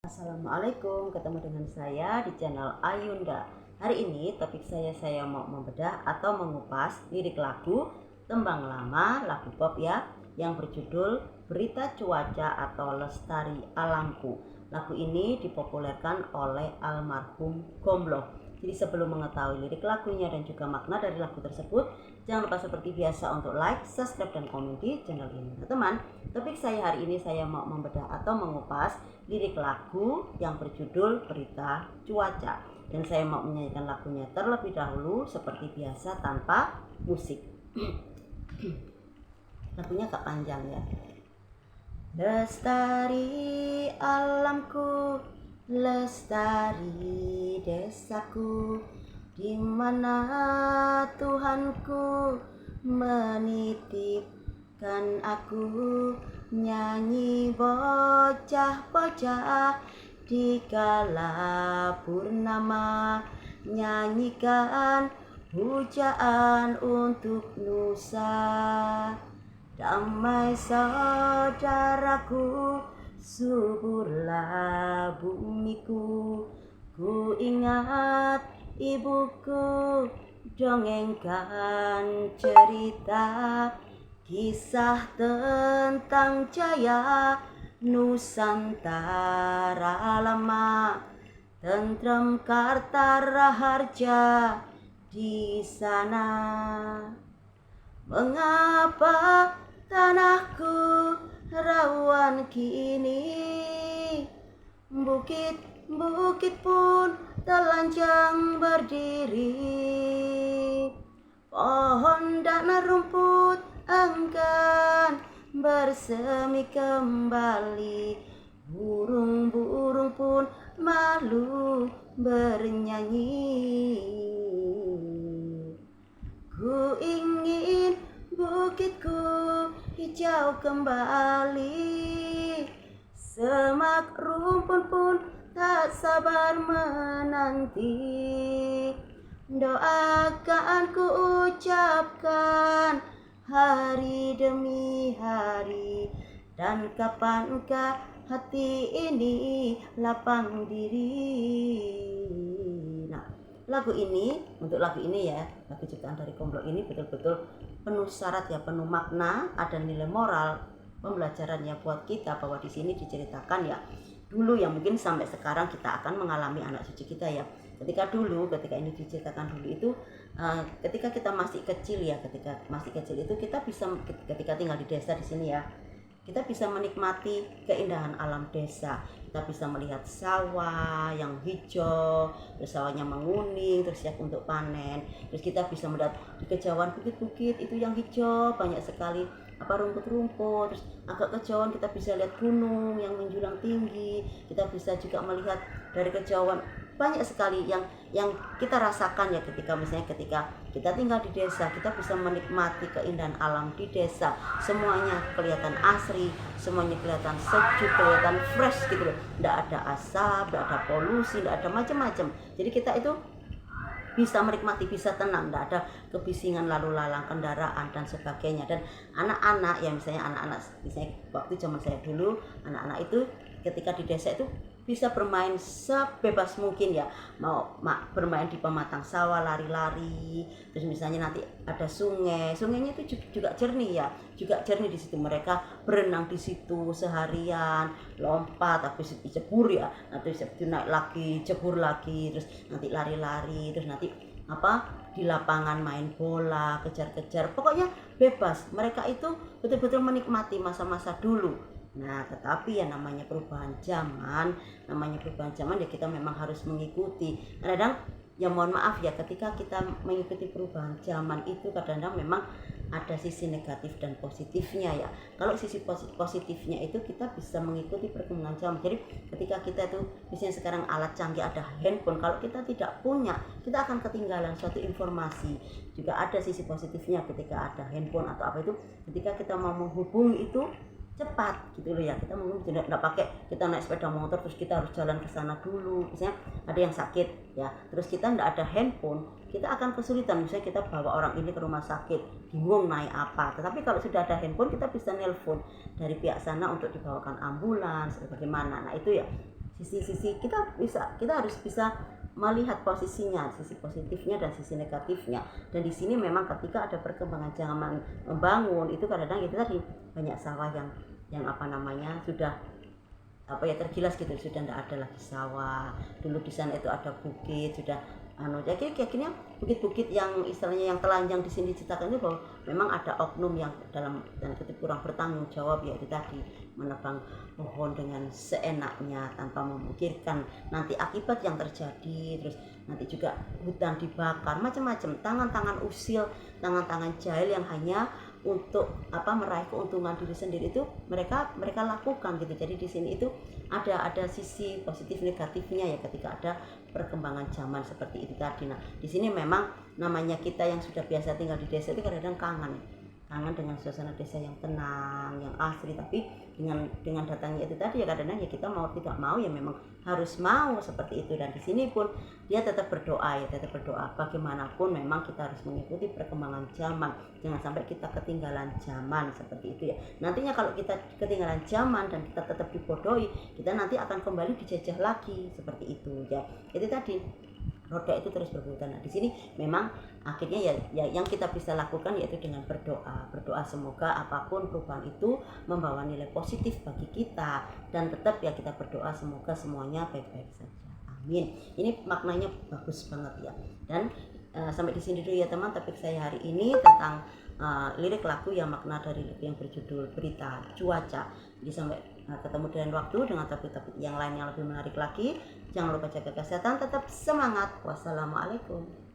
Assalamualaikum, ketemu dengan saya di channel Ayunda. Hari ini topik saya mau membedah atau mengupas lirik lagu tembang lama, lagu pop ya, yang berjudul Berita Cuaca atau Lestari Alamku. Lagu ini dipopulerkan oleh almarhum Gombloh. Jadi sebelum mengetahui lirik lagunya dan juga makna dari lagu tersebut, jangan lupa seperti biasa untuk like, subscribe, dan komen di channel ini. Nah teman, topik saya hari ini saya mau membedah atau mengupas lirik lagu yang berjudul Berita Cuaca. Dan saya mau menyanyikan lagunya terlebih dahulu seperti biasa tanpa musik. Lagunya agak panjang ya. Lestari alamku, lestari desaku, di mana Tuhanku menitipkan aku, nyanyi bocah-bocah di kala purnama, nyanyikan pujaan untuk Nusa. Damai saudaraku, suburlah bumiku, ku ingat ibuku dongengkan cerita, kisah tentang jaya Nusantara lama, tentrem Kartaraharja di sana. Mengapa tanahku rawan kini, bukit-bukit pun telanjang berdiri, pohon dan rumput enggan bersemi kembali, burung-burung pun malu bernyanyi. Ku ingin bukitku hijau kembali, semak rumpun pun tak sabar menanti. Doakan ku ucapkan hari demi hari, dan kapankah hati ini lapang diri. Nah, untuk lagu ini ya, lagu ciptaan dari Gombloh ini betul-betul penuh syarat ya, penuh makna, ada nilai moral pembelajaran ya buat kita, bahwa di sini diceritakan ya dulu yang mungkin sampai sekarang kita akan mengalami anak cucu kita ya. Ketika ini diceritakan dulu itu ketika kita masih kecil ya, ketika itu kita bisa, ketika tinggal di desa di sini ya, kita bisa menikmati keindahan alam desa. Kita bisa melihat sawah yang hijau, terus sawahnya menguning, terus siap untuk panen. Terus kita bisa melihat di kejauhan bukit-bukit itu yang hijau, banyak sekali rumput-rumput. Terus agak kejauhan kita bisa lihat gunung yang menjulang tinggi. Kita bisa juga melihat dari kejauhan banyak sekali yang kita rasakan ya, ketika kita tinggal di desa, kita bisa menikmati keindahan alam di desa. Semuanya kelihatan asri, semuanya kelihatan sejuk, kelihatan fresh gitu loh. Tidak ada asap, tidak ada polusi, tidak ada macam-macam. Jadi kita itu bisa menikmati, bisa tenang, tidak ada kebisingan lalu lalang kendaraan dan sebagainya. Dan anak-anak ya, misalnya waktu zaman saya dulu, anak-anak itu ketika di desa itu bisa bermain sebebas mungkin ya, mau bermain di pematang sawah, lari-lari. Terus misalnya nanti ada sungainya itu juga jernih ya, di situ mereka berenang di situ seharian, lompat habis itu cebur ya, nanti naik lagi, cebur lagi, terus nanti lari-lari, terus nanti di lapangan main bola, kejar-kejar, pokoknya bebas. Mereka itu betul-betul menikmati masa-masa dulu. Nah, tetapi ya namanya perubahan zaman ya, kita memang harus mengikuti. Kadang ya mohon maaf ya, ketika kita mengikuti perubahan zaman itu kadang-kadang memang ada sisi negatif dan positifnya ya. Kalau sisi positifnya itu kita bisa mengikuti perkembangan zaman. Jadi ketika kita itu misalnya sekarang alat canggih, ada handphone, kalau kita tidak punya, kita akan ketinggalan suatu informasi. Juga ada sisi positifnya ketika ada handphone atau apa itu, ketika kita mau menghubungi itu cepat gitu loh ya. Kita mungkin tidak pakai kita naik sepeda motor terus kita harus jalan ke sana dulu. Misalnya ada yang sakit ya, terus kita tidak ada handphone, kita akan kesulitan. Misalnya kita bawa orang ini ke rumah sakit, bingung naik apa. Tetapi kalau sudah ada handphone, kita bisa nelpon dari pihak sana untuk dibawakan ambulans atau bagaimana. Nah itu ya sisi-sisi kita harus bisa melihat posisinya, sisi positifnya dan sisi negatifnya. Dan di sini memang ketika ada perkembangan zaman membangun itu kadang-kadang itu tadi banyak sawah yang sudah tergilas gitu, sudah tidak ada lagi sawah. Dulu di sana itu ada bukit, sudah jadi akhirnya bukit-bukit yang istilahnya yang telanjang di sini diceritakan itu bahwa memang ada oknum yang dalam dan ketika kurang bertanggung jawab, yaitu tadi menebang pohon dengan seenaknya tanpa memikirkan nanti akibat yang terjadi. Terus nanti juga hutan dibakar, macam-macam, tangan-tangan usil, tangan-tangan jahil yang hanya untuk meraih keuntungan diri sendiri itu mereka lakukan gitu. Jadi di sini itu ada sisi positif negatifnya ya ketika ada perkembangan zaman seperti itu tadi. Nah, di sini memang namanya kita yang sudah biasa tinggal di desa itu kadang-kadang kangen dengan suasana desa yang tenang, yang asri. Tapi dengan datangnya itu tadi ya kadang-kadang ya kita mau tidak mau ya memang harus mau seperti itu. Dan di sini pun dia tetap berdoa. Bagaimanapun memang kita harus mengikuti perkembangan zaman. Jangan sampai kita ketinggalan zaman seperti itu ya. Nantinya kalau kita ketinggalan zaman dan kita tetap dibodohi, kita nanti akan kembali dijajah lagi seperti itu ya. Itu tadi roda itu terus berputar. Nah, di sini memang akhirnya ya yang kita bisa lakukan yaitu dengan berdoa semoga apapun perubahan itu membawa nilai positif bagi kita, dan tetap ya kita berdoa semoga semuanya baik-baik saja. Amin. Ini maknanya bagus banget ya. Dan sampai di sini dulu ya teman, topik saya hari ini tentang lirik lagu yang makna dari lirik yang berjudul Berita Cuaca. Jadi sampai ketemu dengan waktu dengan topik-topik yang lain yang lebih menarik lagi. Jangan lupa jaga kesehatan, tetap semangat. Wassalamualaikum.